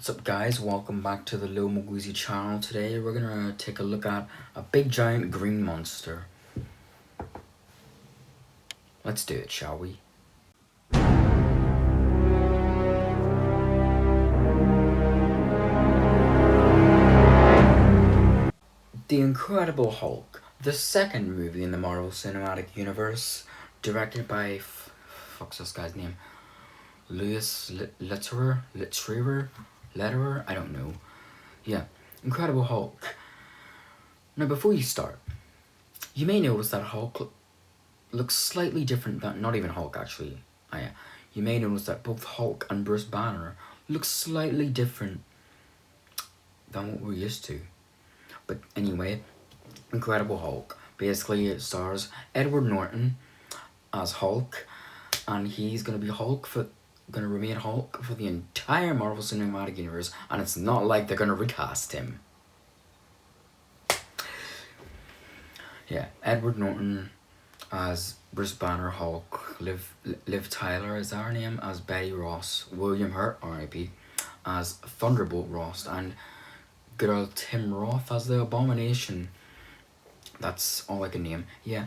What's up guys, welcome back to the Lil Maguizy channel. Today we're gonna take a look at a big giant green monster. Let's do it, shall we? The Incredible Hulk, the second movie in the Marvel Cinematic Universe, directed by, fuck's this guy's name? Louis Letterer? I don't know. Yeah, Incredible Hulk. Now before you start, you may notice that Hulk looks slightly different than, not even Hulk actually. Yeah. You may notice that both Hulk and Bruce Banner look slightly different than what we're used to. But anyway, Incredible Hulk. Basically it stars Edward Norton as Hulk, and he's gonna remain Hulk for the entire Marvel Cinematic Universe, and it's not like they're gonna recast him. Yeah, Edward Norton as Bruce Banner Hulk, Liv Tyler is our name as Betty Ross, William Hurt R.I.P. as Thunderbolt Ross, and good old Tim Roth as the Abomination. That's all I can name. Yeah,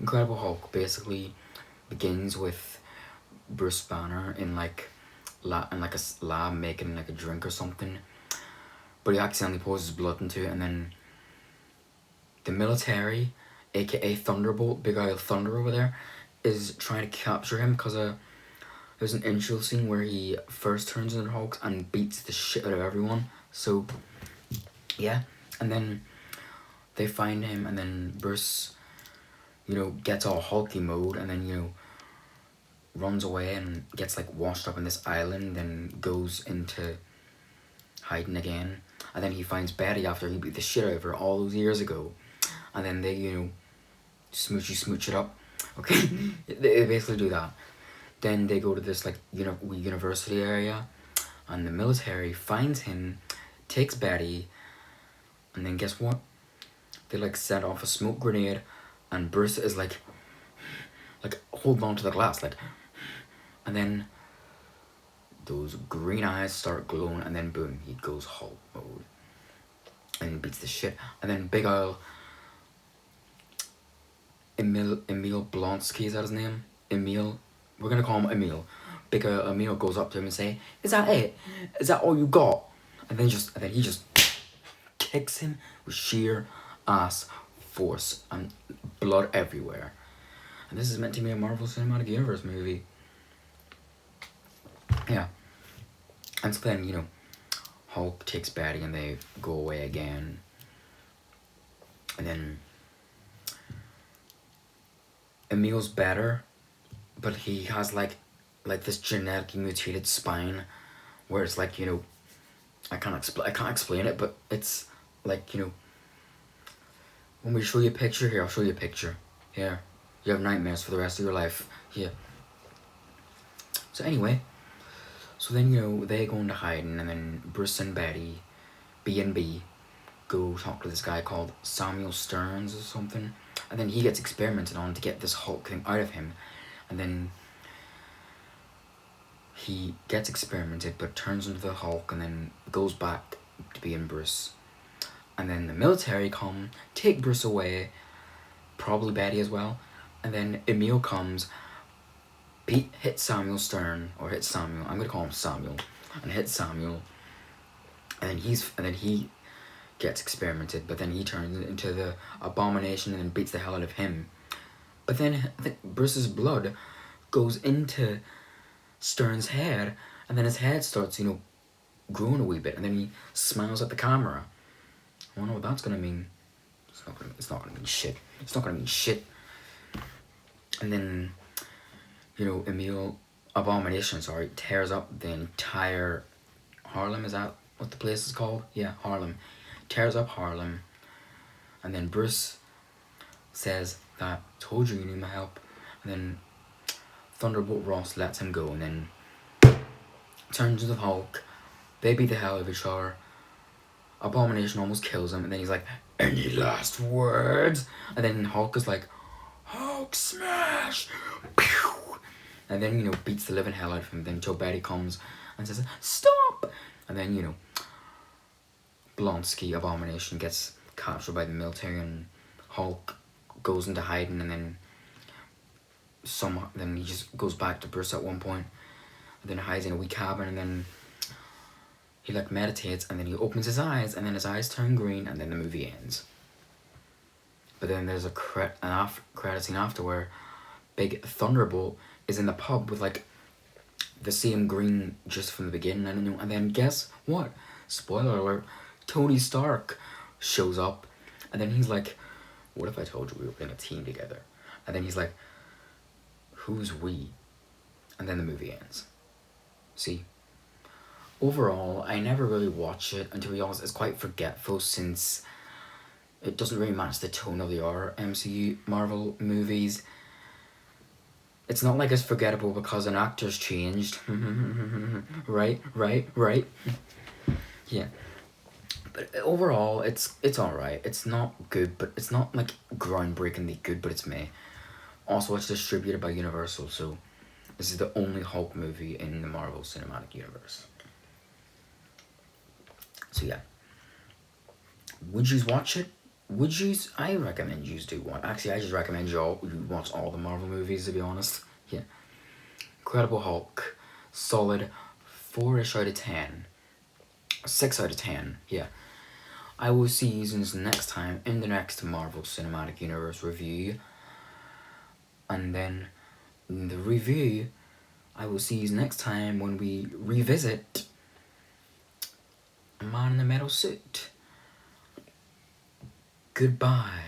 Incredible Hulk basically begins with Bruce Banner in like a lab making like a drink or something, but he accidentally pours his blood into it, and then the military, aka Thunderbolt, Big Eye Thunder over there, is trying to capture him because there's an intro scene where he first turns into Hulk and beats the shit out of everyone. So yeah, and then they find him, and then Bruce, gets all hulky mode, and then runs away and gets like washed up on this island, then goes into hiding again, and then he finds Betty after he beat the shit out of her all those years ago, and then they smooch it up. Okay, they basically do that. Then they go to this like university area, and the military finds him, takes Betty, and then guess what? They like set off a smoke grenade, and Bruce is like holding on to the glass and then those green eyes start glowing, and then boom, he goes Hulk mode and beats the shit. And then Big Isle Emil Blonsky, is that his name? Emil, we're gonna call him Emil. Big Emil goes up to him and say, "Is that it? Is that all you got?" And then he just kicks him with sheer ass force and blood everywhere. And this is meant to be a Marvel Cinematic Universe movie. Yeah. And so then, Hulk takes Betty and they go away again. And then Emil's better, but he has like this genetically mutated spine where it's like, I can't explain it, but it's like, when we show you a picture here, I'll show you a picture. Here. You have nightmares for the rest of your life. Here. So anyway, so then, they go into hiding, and then Bruce and Betty, B&B, go talk to this guy called Samuel Stearns or something, and then he gets experimented on to get this Hulk thing out of him, and then he gets experimented but turns into the Hulk and then goes back to being Bruce. And then the military come, take Bruce away, probably Betty as well, and then Emil comes, hits Samuel, I'm gonna call him Samuel, and hits Samuel, and then he gets experimented, but then he turns into the Abomination and then beats the hell out of him. But then I think Bruce's blood goes into Stern's head, and then his head starts, growing a wee bit, and then he smiles at the camera. I wonder what that's gonna mean. It's not gonna mean shit. It's not gonna mean shit. And then, Abomination, tears up the entire Harlem. Is that what the place is called? Yeah, Harlem. Tears up Harlem. And then Bruce says that, "Told you need my help." And then Thunderbolt Ross lets him go, and then turns into the Hulk. They beat the hell out of each other. Abomination almost kills him, and then he's like, "Any last words?" And then Hulk is like, "Hulk smash!" Pew! And then, beats the living hell out of him. Then Joe Betty comes and says, "Stop!" And then, you know, Blonsky, Abomination, gets captured by the military, and Hulk goes into hiding, and then then he just goes back to Bruce at one point, and then hides in a wee cabin, and then he like meditates, and then he opens his eyes, and then his eyes turn green, and then the movie ends. But then there's an credit scene after where Big Thunderbolt is in the pub with like the same green just from the beginning, I don't know. And then guess what? Spoiler alert, Tony Stark shows up, and then he's like, what if I told you we were in a team together? And then he's like, who's we? And then the movie ends. See? Overall, I never really watch it, and to be honest, it's quite forgetful since it doesn't really match the tone of the other MCU Marvel movies. It's not like it's forgettable because an actor's changed. Right? Yeah. But overall, it's alright. It's not good, but it's not like groundbreakingly good, but it's meh. Also, it's distributed by Universal, so this is the only Hulk movie in the Marvel Cinematic Universe. So yeah. Would you watch it? Would you? I recommend you do one. Actually, I just recommend you watch all the Marvel movies, to be honest. Yeah. Incredible Hulk. Solid 4-ish out of 10. 6 out of 10. Yeah. I will see you next time in the next Marvel Cinematic Universe review. And then in the review, I will see you next time when we revisit A Man in the Metal Suit. Goodbye.